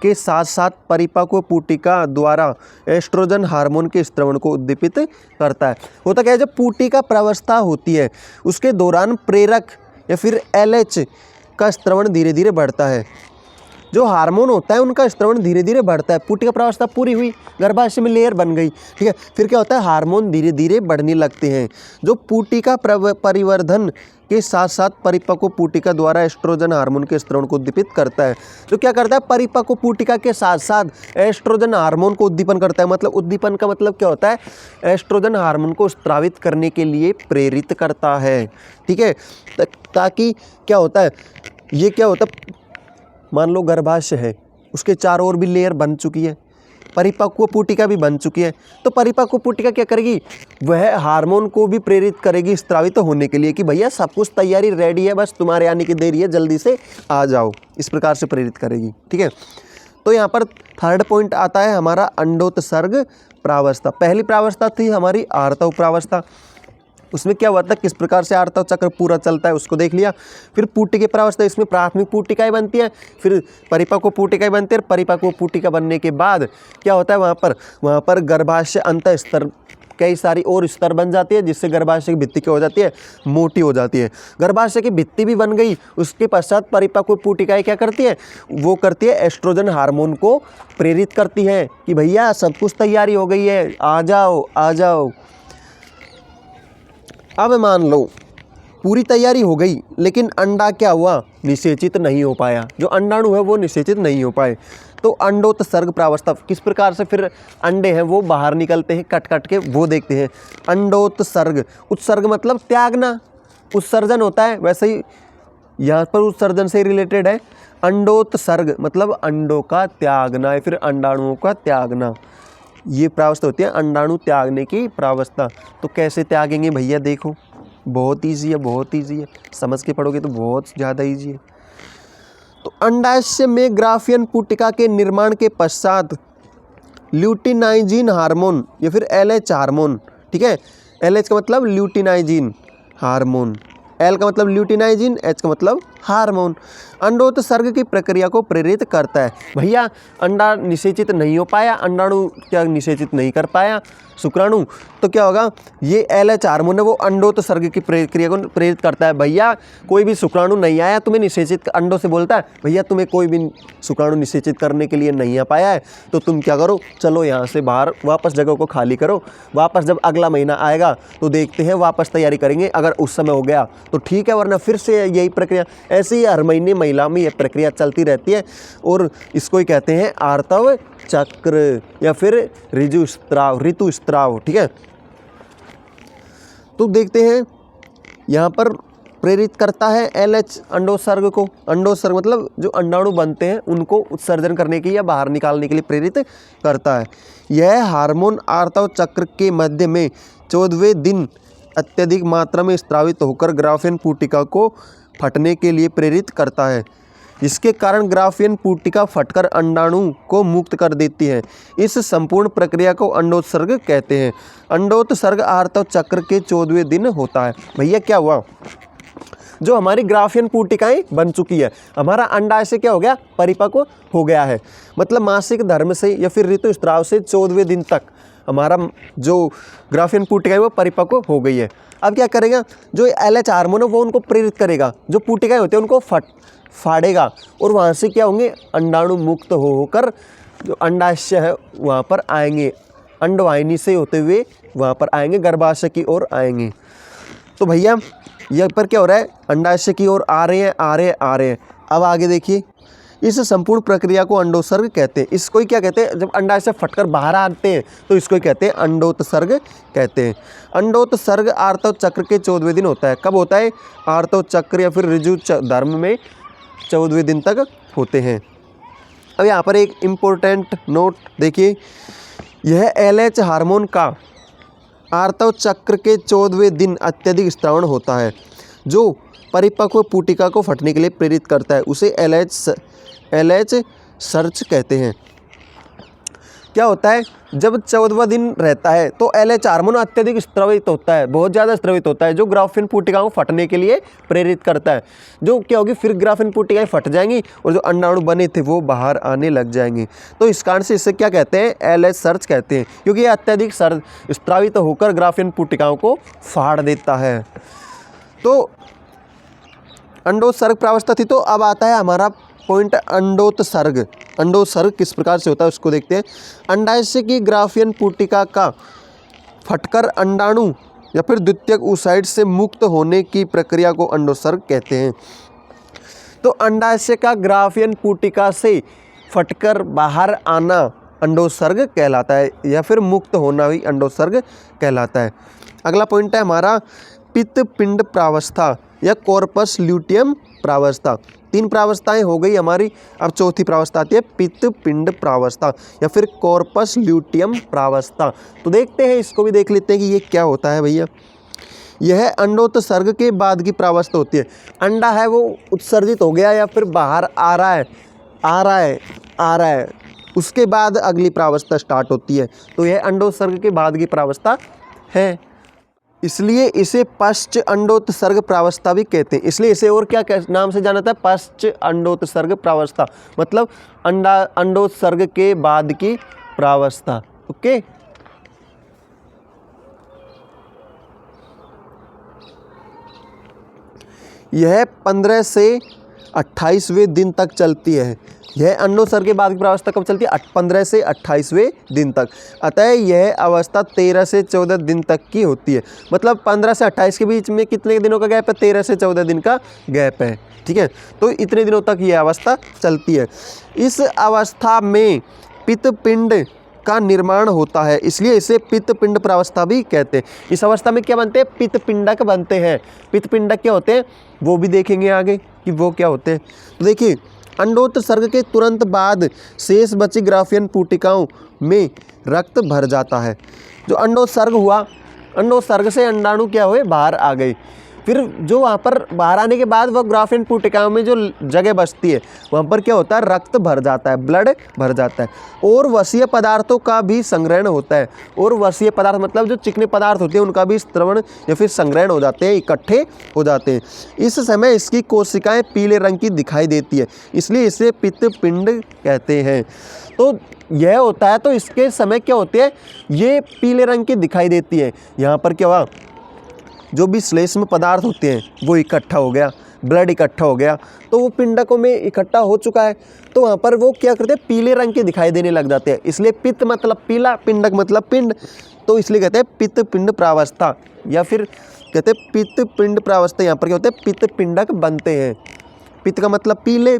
के साथ साथ परिपक्व पुटिका द्वारा एस्ट्रोजन हार्मोन के स्त्रवण को उद्दीपित करता है। होता क्या है, जब पुटिका प्रावस्था होती है उसके दौरान प्रेरक या फिर LH का स्त्रवण धीरे धीरे बढ़ता है। जो हार्मोन होता है उनका स्त्रवण धीरे धीरे बढ़ता है। पुटिका प्रावस्था पूरी हुई, गर्भाशय में लेयर बन गई, ठीक है, फिर क्या होता है, हार्मोन धीरे धीरे बढ़ने लगते हैं, जो पुटिका परिवर्धन के साथ साथ परिपक्व पुटिका द्वारा एस्ट्रोजन हार्मोन के स्त्रवण को उद्दीपित करता है। जो क्या करता है, परिपक्व पुटिका के साथ साथ एस्ट्रोजन हार्मोन को उद्दीपन करता है। मतलब उद्दीपन का मतलब क्या होता है, एस्ट्रोजन हार्मोन को स्रावित करने के लिए प्रेरित करता है, ठीक है। ताकि क्या होता है, ये क्या होता है, मान लो गर्भाशय है, उसके चारों ओर भी लेयर बन चुकी है, परिपक्व पुटिका भी बन चुकी है, तो परिपक्व पुटिका क्या करेगी, वह हार्मोन को भी प्रेरित करेगी स्रावित होने के लिए कि भैया सब कुछ तैयारी रेडी है, बस तुम्हारे आने की देरी है, जल्दी से आ जाओ, इस प्रकार से प्रेरित करेगी, ठीक है। तो यहाँ पर थर्ड पॉइंट आता है हमारा अंडोत्सर्ग प्रावस्था। पहली प्रावस्था थी हमारी आर्तव प्रावस्था, उसमें क्या हुआ था, किस प्रकार से आर्तव चक्र पूरा चलता है उसको देख लिया। फिर पुटिका प्रावस्था, इसमें प्राथमिक पुटिकाएं बनती है, फिर परिपक्व पुटिकाएं बनती है, परिपक्व पुटिका बनने के बाद क्या होता है, वहाँ पर गर्भाशय अंतःस्तर कई सारी और स्तर बन जाती है, जिससे गर्भाशय की भित्ति क्या हो जाती है, मोटी हो जाती है। गर्भाशय की भित्ति भी बन गई, उसके पश्चात परिपक्व पुटिकाएं क्या करती है, वो करती है एस्ट्रोजन हार्मोन को प्रेरित करती है कि भैया सब कुछ तैयारी हो गई है, आ जाओ आ जाओ। अब मान लो पूरी तैयारी हो गई लेकिन अंडा क्या हुआ, निषेचित नहीं हो पाया, जो अंडाणु है वो निषेचित नहीं हो पाए। तो अंडोत्सर्ग प्रावस्था किस प्रकार से फिर अंडे हैं वो बाहर निकलते हैं कट कट के, वो देखते हैं। अंडोत्सर्ग, उत्सर्ग मतलब त्यागना, उत्सर्जन होता है, वैसे ही यहाँ पर उत्सर्जन से रिलेटेड है। अंडोत्सर्ग मतलब अंडों का त्यागना या फिर अंडाणुओं का त्यागना, ये प्रावस्था होती है अंडाणु त्यागने की प्रावस्था। तो कैसे त्यागेंगे भैया, देखो बहुत ईजी है, बहुत ईजी है, समझ के पढ़ोगे तो बहुत ज़्यादा ईजी है। तो अंडाशय में ग्राफियन पुटिका के निर्माण के पश्चात ल्यूटिनाइजिन हार्मोन या फिर LH हार्मोन, ठीक है, LH का मतलब ल्यूटिनाइजिन हार्मोन, L का मतलब ल्यूटिनाइजिन, H का मतलब हार्मोन, अंडोत्सर्ग की प्रक्रिया को प्रेरित करता है। भैया अंडा निषेचित नहीं हो पाया, अंडाणु क्या निषेचित नहीं कर पाया शुक्राणु, तो क्या होगा, ये LH हार्मोन है वो अंडोत्सर्ग की प्रक्रिया को प्रेरित करता है। भैया कोई भी शुक्राणु नहीं आया तुम्हें निषेचित, अंडों से बोलता है भैया तुम्हें कोई भी शुक्राणु निषेचित करने के लिए नहीं आ पाया है, तो तुम क्या करो, चलो यहाँ से बाहर वापस जगह को खाली करो, वापस जब अगला महीना आएगा तो देखते हैं, वापस तैयारी करेंगे, अगर उस समय हो गया तो ठीक है, वरना फिर से यही प्रक्रिया। ऐसे ही हर महीने महिला में यह प्रक्रिया चलती रहती है और इसको ही कहते हैं आर्तव चक्र या फिर ऋतुस्राव, ठीक है। तो देखते हैं यहाँ पर प्रेरित करता है LH अंडोत्सर्ग को, अंडोत्सर्ग मतलब जो अंडाणु बनते हैं उनको उत्सर्जन करने के या बाहर निकालने के लिए प्रेरित करता है। यह हार्मोन आर्तव चक्र के मध्य में 14वें दिन अत्यधिक मात्रा में स्रावित होकर ग्राफियन पुटिका को फटने के लिए प्रेरित करता है। इसके कारण ग्राफियन पुटिका फटकर अंडाणु को मुक्त कर देती है। इस संपूर्ण प्रक्रिया को अंडोत्सर्ग कहते हैं। अंडोत्सर्ग आर्तव चक्र के 14वें दिन होता है। भैया क्या हुआ, जो हमारी ग्राफियन पुटिकाएं बन चुकी है, हमारा अंडाशय क्या हो गया, परिपक्व हो गया है, मतलब मासिक धर्म से या फिर ऋतुस्राव से 14वें दिन तक हमारा जो ग्राफियन पुटिका है वो परिपक्व हो गई है। अब क्या करेगा, जो LH हार्मोन है वो उनको प्रेरित करेगा, जो पुटिकाएं होती है उनको फाड़ेगा और वहाँ से क्या होंगे, अंडाणु मुक्त होकर जो अंडाशय है वहाँ पर आएंगे, अंडवाहिनी से होते हुए वहाँ पर आएंगे, गर्भाशय की ओर आएंगे। तो भैया यहाँ पर क्या हो रहा है, अंडाशय की ओर आ रहे हैं। अब आगे देखिए, इस संपूर्ण प्रक्रिया को अंडोत्सर्ग कहते हैं। इसको ही क्या कहते हैं, जब अंडाशय फटकर बाहर आते हैं तो इसको ही कहते हैं अंडोत्सर्ग कहते हैं। अंडोत्सर्ग आर्तव चक्र के 14वें दिन होता है। कब होता है, आर्तव चक्र या फिर ऋजु धर्म में 14वें दिन तक होते हैं। अब यहाँ पर एक इम्पोर्टेंट नोट देखिए, यह LH हार्मोन का आर्तव चक्र के 14वें दिन अत्यधिक स्रावण होता है, जो परिपक्व पुटिका को फटने के लिए प्रेरित करता है। उसे LH सर्च कहते हैं। क्या होता है, जब 14वां दिन रहता है तो LH हार्मोन अत्यधिक स्रावित होता है, बहुत ज़्यादा स्रावित होता है, जो ग्राफियन पुटिकाओं को फटने के लिए प्रेरित करता है। जो क्या होगी, फिर ग्राफियन पुटिकाएं फट जाएंगी और जो अंडाणु बने थे वो बाहर आने लग जाएंगे। तो इस कारण से इसे क्या कहते हैं, LH सर्च कहते हैं, क्योंकि ये अत्यधिक स्रावित होकर ग्राफियन पुटिकाओं को फाड़ देता है। तो अंडोत्सर्ग प्रावस्था थी। तो अब आता है हमारा पॉइंट अंडोत्सर्ग। अंडोत्सर्ग किस प्रकार से होता है उसको देखते हैं। अंडाशय की ग्राफियन पुटिका का फटकर अंडाणु या फिर द्वितीयक oocyte से मुक्त होने की प्रक्रिया को अंडोत्सर्ग कहते हैं। तो अंडाशय का ग्राफियन पुटिका से फटकर बाहर आना अंडोत्सर्ग कहलाता है, या फिर मुक्त होना भी अंडोत्सर्ग कहलाता है। अगला पॉइंट है हमारा पित्त पिंड प्रावस्था या कॉर्पस ल्यूटियम प्रावस्था। 3 प्रावस्थाएं हो गई हमारी, अब चौथी प्रावस्था आती है पित्त पिंड प्रावस्था या फिर कॉर्पस ल्यूटियम प्रावस्था। तो देखते हैं, इसको भी देख लेते हैं कि ये क्या होता है भैया। यह अंडोत्सर्ग के बाद की प्रावस्था होती है। अंडा है वो उत्सर्जित हो गया या फिर बाहर आ रहा है, उसके बाद अगली प्रावस्था स्टार्ट होती है। तो यह अंडोत्सर्ग के बाद की प्रावस्था है, इसलिए इसे पश्च अंडोत्सर्ग प्रावस्था भी कहते हैं। इसलिए इसे और क्या नाम से जाना जाता है, पश्च अंडोत्सर्ग प्रावस्था, मतलब अंडोत्सर्ग के बाद की प्रावस्था। ओके, यह 15 से 28वें दिन तक चलती है। यह अंडोत्सर्ग के बाद की प्रावस्था कब चलती है? 15 से 28वें दिन तक। अतः यह अवस्था 13 से 14 दिन तक की होती है। मतलब 15 से 28 के बीच में कितने दिनों का गैप है? 13 से 14 दिन का गैप है। ठीक है, तो इतने दिनों तक यह अवस्था चलती है। इस अवस्था में पित्तपिंड का निर्माण होता है, इसलिए इसे पित्तपिंड प्रावस्था भी कहते हैं। इस अवस्था में क्या बनते हैं? पित्तपिंडक बनते हैं। पित्तपिंडक क्या होते हैं वो भी देखेंगे आगे कि वो क्या होते हैं। तो देखिए, अंडोत्सर्ग के तुरंत बाद शेष बची ग्राफियन पुटिकाओं में रक्त भर जाता है। जो अंडोत्सर्ग हुआ, अंडोत्सर्ग से अंडाणु क्या हुए? बाहर आ गए। फिर जो वहाँ पर बाहर आने के बाद वह ग्राफियन पुटिकाओं में जो जगह बचती है वहाँ पर क्या होता है? रक्त भर जाता है, ब्लड भर जाता है। और वसीय पदार्थों का भी संग्रहण होता है। और वसीय पदार्थ मतलब जो चिकने पदार्थ होते हैं उनका भी स्त्रवण या फिर संग्रहण हो जाते हैं, इकट्ठे हो जाते हैं। इस समय इसकी कोशिकाएं पीले रंग की दिखाई देती है, इसलिए इसे पित्तपिंड कहते हैं। तो यह होता है, तो इसके समय क्या होते हैं? ये पीले रंग की दिखाई देती है। यहाँ पर क्या हुआ? जो भी श्लेष्म पदार्थ होते हैं वो इकट्ठा हो गया, ब्लड इकट्ठा हो गया, तो वो पिंडकों में इकट्ठा हो चुका है। तो वहाँ पर वो क्या करते हैं? पीले रंग के दिखाई देने लग जाते हैं। इसलिए पित्त मतलब पीला, पिंडक मतलब पिंड, तो इसलिए कहते हैं पित्तपिंड प्रावस्था, या फिर कहते हैं पित्तपिंड प्रावस्था। यहाँ पर क्या होते हैं? पित्तपिंडक बनते हैं। पित्त का मतलब पीले,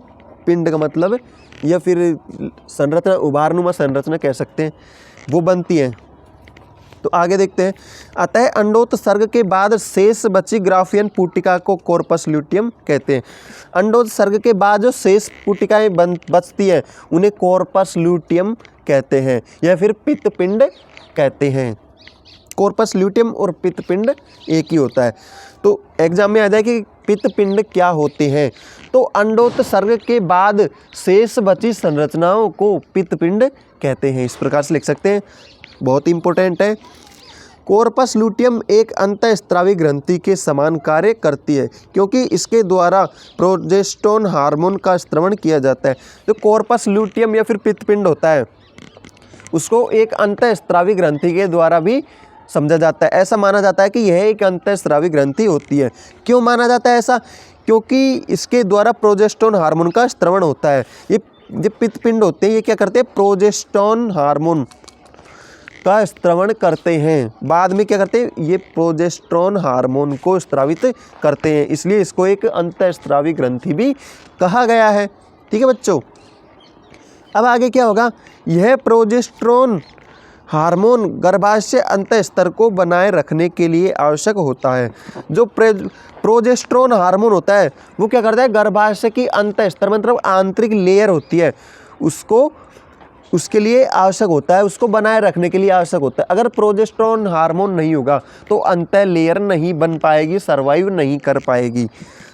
पिंड का मतलब या फिर संरचना, उभारनुमा संरचना कह सकते हैं, वो बनती है। तो आगे देखते हैं। अतः अंडोत्सर्ग के बाद शेष बची ग्राफियन पुटिका को कॉर्पस ल्यूटियम कहते हैं। अंडोत्सर्ग के बाद जो शेष पुटिकाएं बचती है उन्हें कॉर्पस ल्यूटियम कहते हैं या फिर पित्तपिंड कहते हैं। कॉर्पस ल्यूटियम और पित्तपिंड एक ही होता है। तो एग्जाम में आ जाए कि पित्तपिंड क्या होते हैं, तो अंडोत्सर्ग के बाद शेष बची संरचनाओं को पित्तपिंड कहते हैं। इस प्रकार से लिख सकते हैं, बहुत इंपॉर्टेंट है। कॉर्पस ल्यूटियम एक अंतःस्रावी ग्रंथि के समान कार्य करती है, क्योंकि इसके द्वारा प्रोजेस्टेरोन हार्मोन का स्त्रवण किया जाता है। जो कॉर्पस ल्यूटियम या फिर पित्तपिंड होता है उसको एक अंतःस्रावी ग्रंथि के द्वारा भी समझा जाता है। ऐसा माना जाता है कि यह एक अंतःस्रावी ग्रंथि होती है। क्यों माना जाता है ऐसा? क्योंकि इसके द्वारा प्रोजेस्टेरोन हार्मोन का स्त्रवण होता है। ये पित्तपिंड होते हैं, ये क्या करते हैं? प्रोजेस्टेरोन हार्मोन का स्त्रवण करते हैं। बाद में क्या करते हैं? ये प्रोजेस्टेरोन हार्मोन को स्रावित करते हैं, इसलिए इसको एक अंतःस्रावी ग्रंथि भी कहा गया है। ठीक है बच्चों, अब आगे क्या होगा? यह प्रोजेस्टेरोन हार्मोन गर्भाशय अंतःस्तर को बनाए रखने के लिए आवश्यक होता है। जो प्रोजेस्टेरोन हार्मोन होता है वो क्या करता है? गर्भाशय की अंतःस्तर मतलब आंतरिक लेयर होती है, उसके लिए आवश्यक होता है, उसको बनाए रखने के लिए आवश्यक होता है। अगर प्रोजेस्टेरोन हार्मोन नहीं होगा तो अंतः लेयर नहीं बन पाएगी, सर्वाइव नहीं कर पाएगी।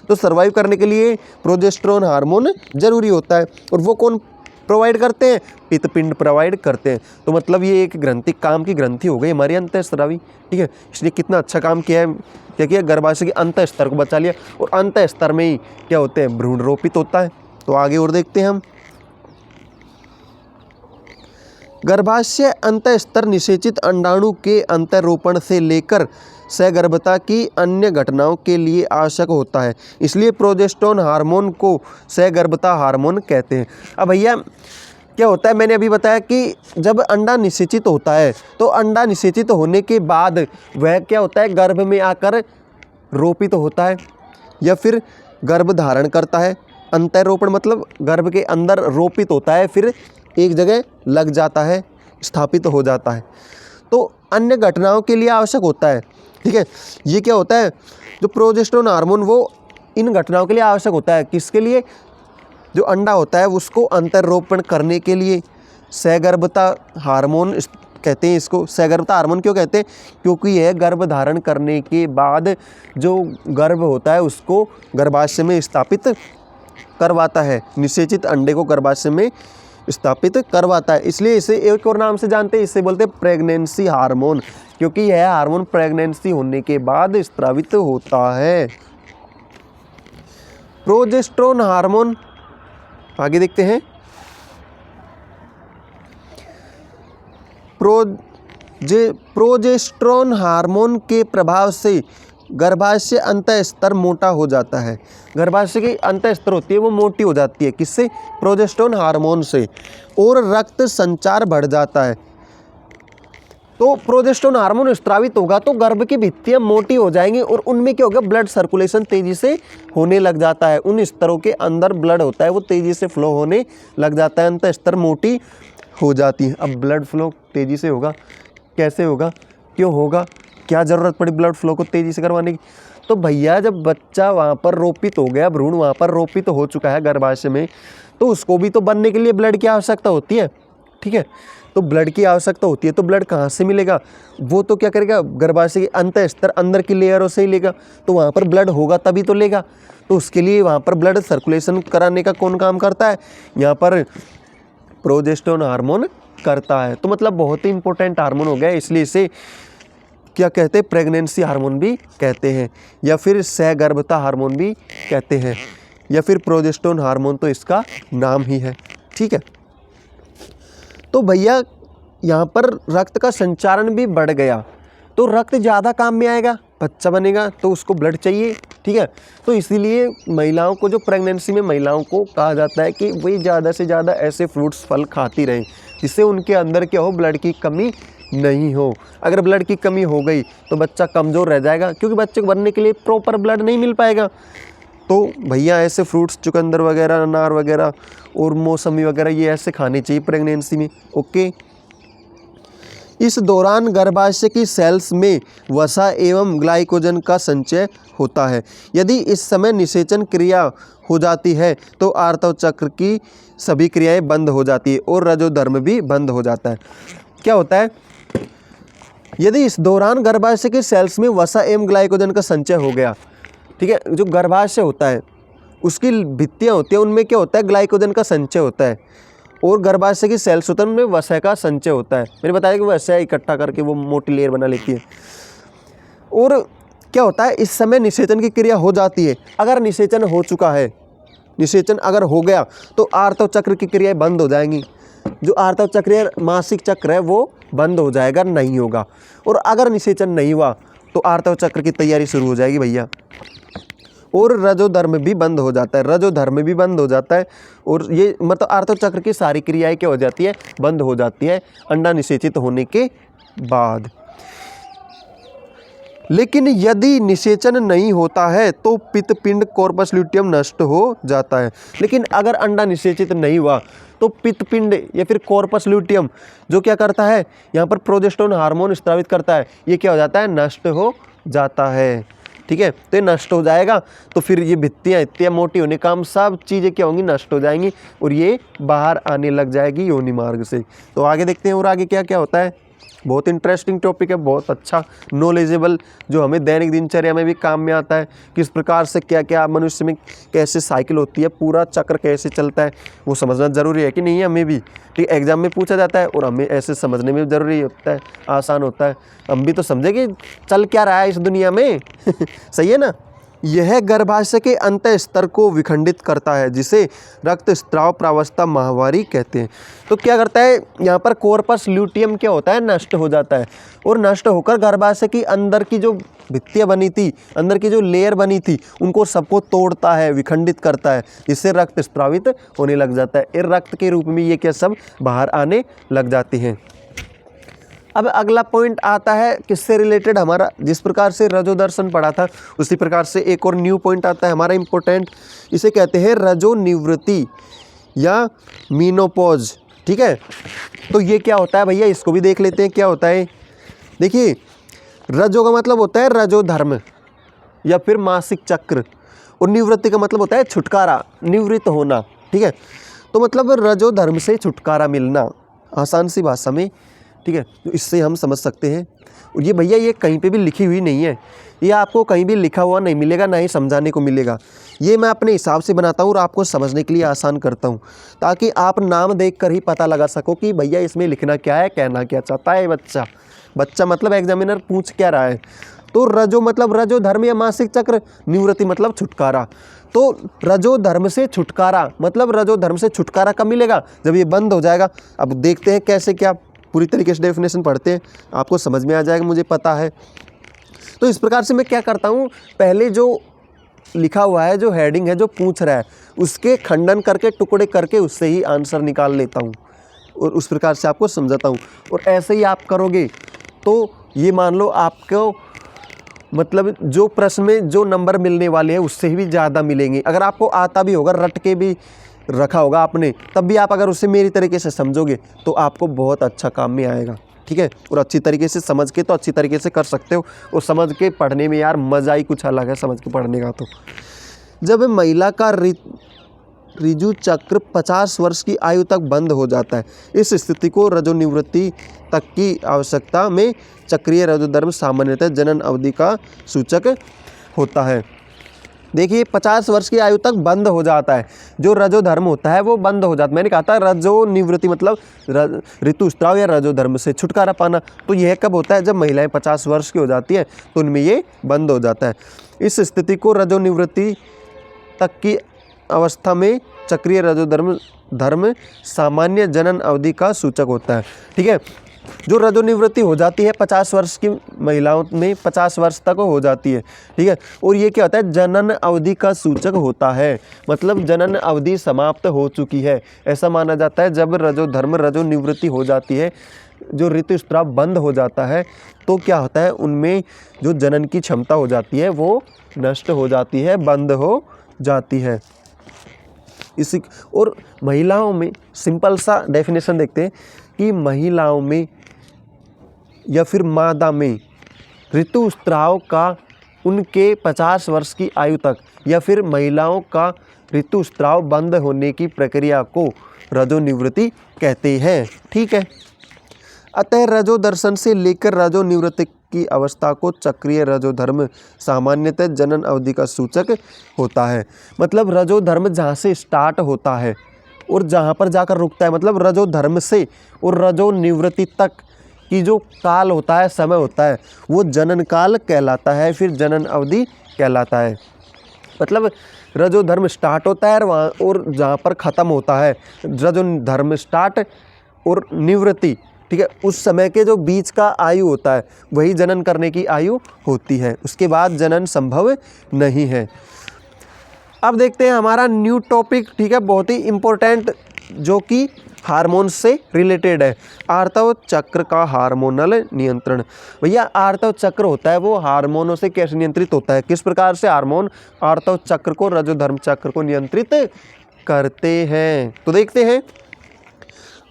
तो सर्वाइव करने के लिए प्रोजेस्टेरोन हार्मोन जरूरी होता है। और वो कौन प्रोवाइड करते हैं? पित्तपिंड प्रोवाइड करते हैं। तो मतलब ये एक ग्रंथि, काम की ग्रंथि हो गई हमारी अंतःस्रावी। ठीक है, इसलिए कितना अच्छा काम किया है, क्या किया? गर्भाशय के अंतःस्तर को बचा लिया। और अंतःस्तर में ही क्या होते हैं? भ्रूण रोपित होता है। तो आगे और देखते हैं हम। गर्भाशय अंतःस्तर निषेचित अंडाणु के अंतरोपण से लेकर सगर्भता की अन्य घटनाओं के लिए आवश्यक होता है, इसलिए प्रोजेस्टेरोन हार्मोन को सगर्भता हार्मोन कहते हैं। अब भैया क्या होता है? मैंने अभी बताया कि जब अंडा निषेचित होता है तो अंडा निषेचित होने के बाद वह क्या होता है? गर्भ में आकर रोपित होता है या फिर गर्भ धारण करता है। अंतरोपण मतलब गर्भ के अंदर रोपित होता है, फिर एक जगह लग जाता है, स्थापित हो जाता है। तो अन्य घटनाओं के लिए आवश्यक होता है। ठीक है, ये क्या होता है? जो प्रोजेस्टेरोन हार्मोन वो इन घटनाओं के लिए आवश्यक होता है। किसके लिए? जो अंडा होता है उसको अंतरोपण करने के लिए। सगर्भता हार्मोन कहते हैं इसको। सगर्भता हार्मोन क्यों कहते हैं? क्योंकि यह गर्भ धारण करने के बाद जो गर्भ होता है उसको गर्भाशय में स्थापित करवाता है, निषेचित अंडे को गर्भाशय में स्थापित करवाता है। इसलिए इसे एक और नाम से जानते हैं, इसे बोलते हैं प्रेगनेंसी हार्मोन, क्योंकि यह हार्मोन प्रेगनेंसी होने के बाद स्रावित होता है। प्रोजेस्टेरोन हार्मोन आगे देखते हैं। प्रोजेस्टेरोन हार्मोन के प्रभाव से गर्भाशय अंतः स्तर मोटा हो जाता है। गर्भाशय की अंतः स्तर होती है वो मोटी हो जाती है, किससे? प्रोजेस्टेरोन हार्मोन से। और रक्त संचार बढ़ जाता है। तो प्रोजेस्टेरोन हार्मोन स्रावित होगा तो गर्भ की भित्तियां मोटी हो जाएंगी और उनमें क्या होगा? ब्लड सर्कुलेशन तेजी से होने लग जाता है। उन स्तरों के अंदर ब्लड होता है वो तेजी से फ्लो होने लग जाता है, अंतः स्तर मोटी हो जाती है। अब ब्लड फ्लो तेजी से होगा, कैसे होगा, क्यों होगा, क्या ज़रूरत पड़ी ब्लड फ्लो को तेजी से करवाने की? तो भैया जब बच्चा वहाँ पर रोपित हो गया, भ्रूण वहाँ पर रोपित हो चुका है गर्भाशय में, तो उसको भी तो बनने के लिए ब्लड की आवश्यकता होती है, ठीक है। तो ब्लड की आवश्यकता होती है तो ब्लड कहाँ से मिलेगा? वो तो क्या करेगा? गर्भाशय के अंतः स्तर अंदर की लेयरों से ही लेगा। तो वहाँ पर ब्लड होगा तभी तो लेगा। तो उसके लिए वहाँ पर ब्लड सर्कुलेशन कराने का कौन काम करता है? यहाँ पर प्रोजेस्टेरोन हार्मोन करता है। तो मतलब बहुत ही इंपॉर्टेंट हार्मोन हो गया, इसलिए इसे क्या कहते हैं? प्रेगनेंसी हार्मोन भी कहते हैं, या फिर सहगर्भता हार्मोन भी कहते हैं, या फिर प्रोजेस्टेरोन हार्मोन तो इसका नाम ही है, ठीक है। तो भैया यहाँ पर रक्त का संचारण भी बढ़ गया तो रक्त ज़्यादा काम में आएगा, बच्चा बनेगा तो उसको ब्लड चाहिए, ठीक है। तो इसीलिए महिलाओं को, जो प्रेगनेंसी में महिलाओं को कहा जाता है कि वही ज़्यादा से ज़्यादा ऐसे फ्रूट्स फल खाती रहें जिससे उनके अंदर क्या हो? ब्लड की कमी नहीं हो। अगर ब्लड की कमी हो गई तो बच्चा कमज़ोर रह जाएगा, क्योंकि बच्चे को बनने के लिए प्रॉपर ब्लड नहीं मिल पाएगा। तो भैया ऐसे फ्रूट्स चुकंदर वगैरह, अनार वगैरह और मौसमी वगैरह ये ऐसे खाने चाहिए प्रेगनेंसी में, ओके। इस दौरान गर्भाशय की सेल्स में वसा एवं ग्लाइकोजन का संचय होता है। यदि इस समय निषेचन क्रिया हो जाती है तो आर्तव चक्र की सभी क्रियाएं बंद हो जाती है और रजोधर्म भी बंद हो जाता है। क्या होता है? यदि इस दौरान गर्भाशय की सेल्स में वसा एवं ग्लाइकोजन का संचय हो गया, ठीक है। जो गर्भाशय होता है उसकी भित्तियाँ होती हैं, उनमें क्या होता है? ग्लाइकोजन का संचय होता है। और गर्भाशय की सेल्स होता है उनमें वसा का संचय होता है। मैंने बताया कि वसा इकट्ठा करके वो मोटी लेयर बना लेती है। और क्या होता है? इस समय निषेचन की क्रिया हो जाती है। अगर निषेचन हो चुका है, निषेचन अगर हो गया तो आर्तव चक्र की क्रियाएं बंद हो जाएंगी। जो आर्तव चक्र मासिक चक्र है वो बंद हो जाएगा, नहीं होगा। और अगर निषेचन नहीं हुआ तो आर्तव चक्र की तैयारी शुरू हो जाएगी भैया। और रजोधर्म भी बंद हो जाता है, रजोधर्म भी बंद हो जाता है। और ये मतलब आर्तव चक्र की सारी क्रियाएं क्या हो जाती है? बंद हो जाती है अंडा निषेचित होने के बाद। लेकिन यदि निषेचन नहीं होता है तो पित्तपिंड कॉर्पस ल्यूटियम नष्ट हो जाता है। लेकिन अगर अंडा निषेचित नहीं हुआ तो पित्तपिंड या फिर कॉर्पस ल्यूटियम जो क्या करता है? यहाँ पर प्रोजेस्टेरोन हार्मोन स्रावित करता है, ये क्या हो जाता है? नष्ट हो जाता है, ठीक है। तो ये नष्ट हो जाएगा तो फिर ये भित्तियाँ इतनी मोटी होने का हम सब चीज़ें क्या होंगी? नष्ट हो जाएंगी और ये बाहर आने लग जाएगी योनि मार्ग से। तो आगे देखते हैं और आगे क्या क्या होता है। बहुत इंटरेस्टिंग टॉपिक है, बहुत अच्छा नॉलेजेबल, जो हमें दैनिक दिनचर्या में भी काम में आता है। किस प्रकार से क्या क्या मनुष्य में कैसे साइकिल होती है, पूरा चक्र कैसे चलता है, वो समझना ज़रूरी है कि नहीं है हमें भी, ठीक। एग्जाम में पूछा जाता है और हमें ऐसे समझने में ज़रूरी होता है, आसान होता है। हम भी तो समझे कि चल क्या रहा है इस दुनिया में सही है ना। यह गर्भाशय के अंतः स्तर को विखंडित करता है जिसे रक्तस्राव प्रावस्था माहवारी कहते हैं। तो क्या करता है? यहाँ पर कॉर्पस ल्यूटियम क्या होता है? नष्ट हो जाता है। और नष्ट होकर गर्भाशय की अंदर की जो भित्तियाँ बनी थी, अंदर की जो लेयर बनी थी, उनको सबको तोड़ता है, विखंडित करता है, जिससे रक्त स्रावित होने लग जाता है। और रक्त के रूप में ये क्या सब बाहर आने लग जाते हैं। अब अगला पॉइंट आता है किससे रिलेटेड? हमारा जिस प्रकार से रजोदर्शन पढ़ा था उसी प्रकार से एक और न्यू पॉइंट आता है हमारा इम्पोर्टेंट। इसे कहते हैं रजो निवृत्ति या मीनोपॉज, ठीक है। तो ये क्या होता है भैया? इसको भी देख लेते हैं क्या होता है। देखिए, रजो का मतलब होता है रजोधर्म या फिर मासिक चक्र, और निवृत्ति का मतलब होता है छुटकारा, निवृत्त होना, ठीक है। तो मतलब रजोधर्म से छुटकारा मिलना, आसान सी भाषा में, ठीक है। तो इससे हम समझ सकते हैं। और ये भैया ये कहीं पे भी लिखी हुई नहीं है, ये आपको कहीं भी लिखा हुआ नहीं मिलेगा, ना ही समझाने को मिलेगा। ये मैं अपने हिसाब से बनाता हूँ और आपको समझने के लिए आसान करता हूँ, ताकि आप नाम देखकर ही पता लगा सको कि भैया इसमें लिखना क्या है, कहना क्या चाहता है बच्चा मतलब एग्जामिनर पूछ क्या रहा है। तो रजो मतलब रजो धर्म या मासिक चक्र, निवृत्ति मतलब छुटकारा। तो रजो धर्म से छुटकारा मतलब रजो धर्म से छुटकारा कब मिलेगा? जब ये बंद हो जाएगा। अब देखते हैं कैसे, क्या पूरी तरीके से डेफिनेशन पढ़ते हैं, आपको समझ में आ जाएगा, मुझे पता है। तो इस प्रकार से मैं क्या करता हूँ, पहले जो लिखा हुआ है, जो हेडिंग है, जो पूछ रहा है, उसके खंडन करके, टुकड़े करके उससे ही आंसर निकाल लेता हूँ और उस प्रकार से आपको समझाता हूँ। और ऐसे ही आप करोगे तो ये मान लो आपको मतलब जो प्रश्न में जो नंबर मिलने वाले हैं उससे भी ज़्यादा मिलेंगे। अगर आपको आता भी होगा, रट के भी रखा होगा आपने, तब भी आप अगर उसे मेरी तरीके से समझोगे तो आपको बहुत अच्छा काम में आएगा, ठीक है। और अच्छी तरीके से समझ के तो अच्छी तरीके से कर सकते हो। और समझ के पढ़ने में यार मज़ा ही कुछ अलग है, समझ के पढ़ने का। तो जब महिला का ऋजु चक्र 50 वर्ष की आयु तक बंद हो जाता है, इस स्थिति को रजोनिवृत्ति तक की आवश्यकता में चक्रीय रजोधर्म सामान्यतः जनन अवधि का सूचक होता है। देखिए 50 वर्ष की आयु तक बंद हो जाता है, जो रजोधर्म होता है वो बंद हो जाता है। मैंने कहा था रजोनिवृत्ति मतलब ऋतुस्राव या रजोधर्म से छुटकारा पाना। तो यह कब होता है, जब महिलाएं 50 वर्ष की हो जाती है तो उनमें ये बंद हो जाता है। इस स्थिति को रजोनिवृत्ति तक की अवस्था में चक्रीय रजोधर्म सामान्य जनन अवधि का सूचक होता है, ठीक है। जो रजोनिवृत्ति हो जाती है 50 वर्ष की महिलाओं में, 50 वर्ष तक हो जाती है, ठीक है। और ये क्या होता है, जनन अवधि का सूचक होता है, मतलब जनन अवधि समाप्त हो चुकी है, ऐसा माना जाता है। जब रजोनिवृत्ति हो जाती है, जो ऋतुस्राव बंद हो जाता है, तो क्या होता है, उनमें जो जनन की क्षमता हो जाती है वो नष्ट हो जाती है, बंद हो जाती है। इसी और महिलाओं में सिंपल सा डेफिनेशन देखते हैं कि महिलाओं में या फिर मादा में ऋतुस्राव का उनके 50 वर्ष की आयु तक या फिर महिलाओं का ऋतुस्राव बंद होने की प्रक्रिया को रजोनिवृत्ति कहते हैं, ठीक है। अतः रजोदर्शन से लेकर रजोनिवृत्ति की अवस्था को चक्रीय रजोधर्म सामान्यतः जनन अवधि का सूचक होता है। मतलब रजोधर्म जहाँ से स्टार्ट होता है और जहाँ पर जाकर रुकता है, मतलब रजोधर्म से और रजोनिवृत्ति तक की जो काल होता है, समय होता है, वो जनन काल कहलाता है, फिर जनन अवधि कहलाता है। मतलब रजोधर्म स्टार्ट होता है और जहाँ पर ख़त्म होता है, रजोधर्म स्टार्ट और निवृत्ति, ठीक है, उस समय के जो बीच का आयु होता है वही जनन करने की आयु होती है, उसके बाद जनन संभव नहीं है। अब देखते हैं हमारा न्यू टॉपिक, ठीक है, बहुत ही इम्पोर्टेंट, जो कि हार्मोन से रिलेटेड है, आर्तव चक्र का हार्मोनल नियंत्रण। भैया आर्तव चक्र होता है वो हार्मोनों से कैसे नियंत्रित होता है, किस प्रकार से हार्मोन आर्तव चक्र को, रजोधर्म चक्र को नियंत्रित करते हैं, तो देखते हैं।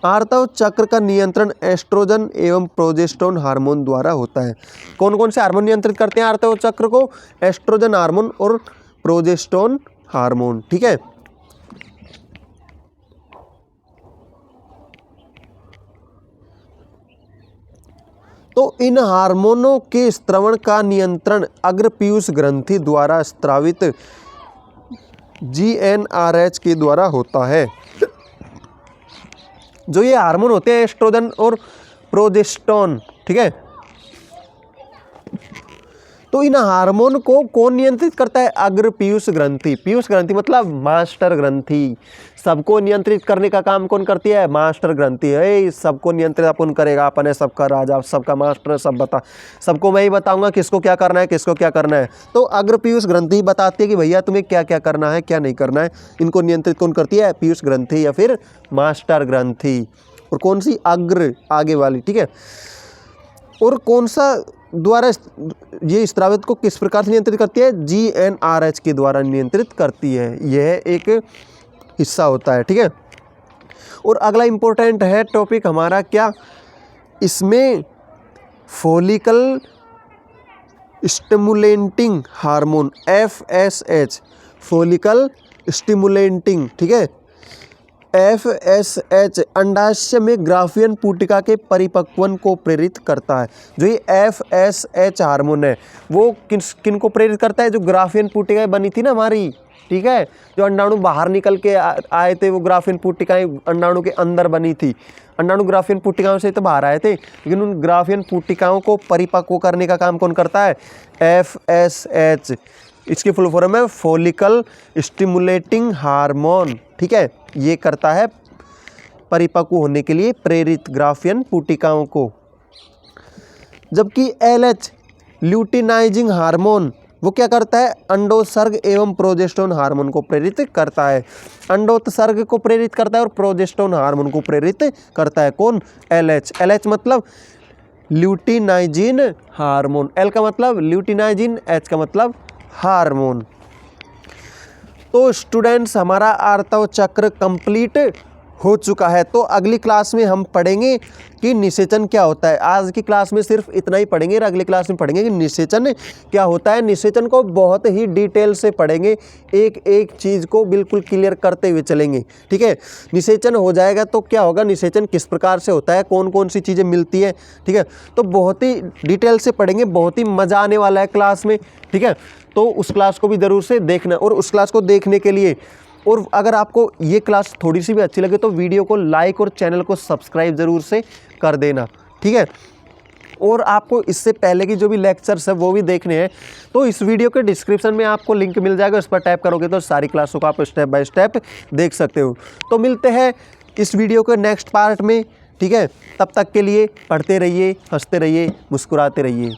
आर्तव चक्र का नियंत्रण एस्ट्रोजन एवं प्रोजेस्टेरोन हार्मोन द्वारा होता है। कौन कौन से हार्मोन नियंत्रित करते हैं आर्तव चक्र को? एस्ट्रोजन हार्मोन और प्रोजेस्टेरोन हार्मोन, ठीक है। तो इन हार्मोनों के स्त्रवण का नियंत्रण अग्रपीयूष ग्रंथि द्वारा स्त्रावित GnRH के द्वारा होता है। जो ये हार्मोन होते हैं एस्ट्रोजन और प्रोजेस्टेरोन, ठीक है, तो इन हार्मोन को कौन नियंत्रित करता है? अग्रपीयूष ग्रंथि। पीयूष ग्रंथि मतलब मास्टर ग्रंथि। सबको नियंत्रित करने का काम कौन करती है? मास्टर ग्रंथि है। सबको नियंत्रित अपन करेगा, अपन है सबका राजा, सबका मास्टर, सबको मैं ही बताऊंगा किसको क्या करना है, किसको क्या करना है। तो अग्रपीयूष ग्रंथि बताती है कि भैया तुम्हें क्या क्या करना है, क्या नहीं करना है। इनको नियंत्रित कौन करती है? पीयूष ग्रंथि या फिर मास्टर ग्रंथि। और कौन सी? अग्र, आगे वाली, ठीक है। और कौन सा द्वारा ये स्त्रावित को किस प्रकार से नियंत्रित करती है? GnRH के द्वारा नियंत्रित करती है। यह एक हिस्सा होता है, ठीक है। और अगला इंपॉर्टेंट है टॉपिक हमारा क्या, इसमें follicle stimulating hormone FSH, follicle stimulating, ठीक है, FSH अंडाशय में ग्राफियन पुटिका के परिपक्वन को प्रेरित करता है। जो ये FSH हार्मोन है वो किन को प्रेरित करता है? जो ग्राफियन पुटिका बनी थी ना हमारी, ठीक है, जो अंडाणु बाहर निकल के आए थे, वो ग्राफियन पुटिकाएं अंडाणु के अंदर बनी थी। अंडाणु ग्राफियन पुटिकाओं से तो बाहर आए थे, लेकिन उन ग्राफियन पुटिकाओं को परिपक्व करने का काम कौन करता है? FSH। इसकी फुल फॉर्म है फॉलिकल स्टिमुलेटिंग हार्मोन, ठीक है। ये करता है परिपक्व होने के लिए प्रेरित ग्राफियन पुटिकाओं को। जबकि LH ल्यूटिनाइजिंग हार्मोन वो क्या करता है, अंडोत्सर्ग एवं प्रोजेस्टेरोन हार्मोन को प्रेरित करता है। अंडोत्सर्ग को प्रेरित करता है और प्रोजेस्टेरोन हार्मोन को प्रेरित करता है कौन, LH। LH मतलब ल्यूटिनाइजिन हार्मोन, L का मतलब ल्यूटिनाइजिन, H का मतलब हार्मोन। तो स्टूडेंट्स हमारा आर्तव चक्र कंप्लीट हो चुका है। तो अगली क्लास में हम पढ़ेंगे कि निषेचन क्या होता है। आज की क्लास में सिर्फ इतना ही पढ़ेंगे और अगली क्लास में पढ़ेंगे कि निषेचन क्या होता है। निषेचन को बहुत ही डिटेल से पढ़ेंगे, एक एक चीज़ को बिल्कुल क्लियर करते हुए चलेंगे, ठीक है। निषेचन हो जाएगा तो क्या होगा, निषेचन किस प्रकार से होता है, कौन कौन सी चीज़ें मिलती है, ठीक है। तो बहुत ही डिटेल से पढ़ेंगे, बहुत ही मज़ा आने वाला है क्लास में, ठीक है। तो उस क्लास को भी ज़रूर से देखना, और उस क्लास को देखने के लिए, और अगर आपको ये क्लास थोड़ी सी भी अच्छी लगे तो वीडियो को लाइक और चैनल को सब्सक्राइब ज़रूर से कर देना, ठीक है। और आपको इससे पहले की जो भी लेक्चर्स है वो भी देखने हैं तो इस वीडियो के डिस्क्रिप्शन में आपको लिंक मिल जाएगा, उस पर टैप करोगे तो सारी क्लासों को आप स्टेप बाय स्टेप देख सकते हो। तो मिलते हैं इस वीडियो के नेक्स्ट पार्ट में, ठीक है। तब तक के लिए पढ़ते रहिए, हंसते रहिए, मुस्कुराते रहिए।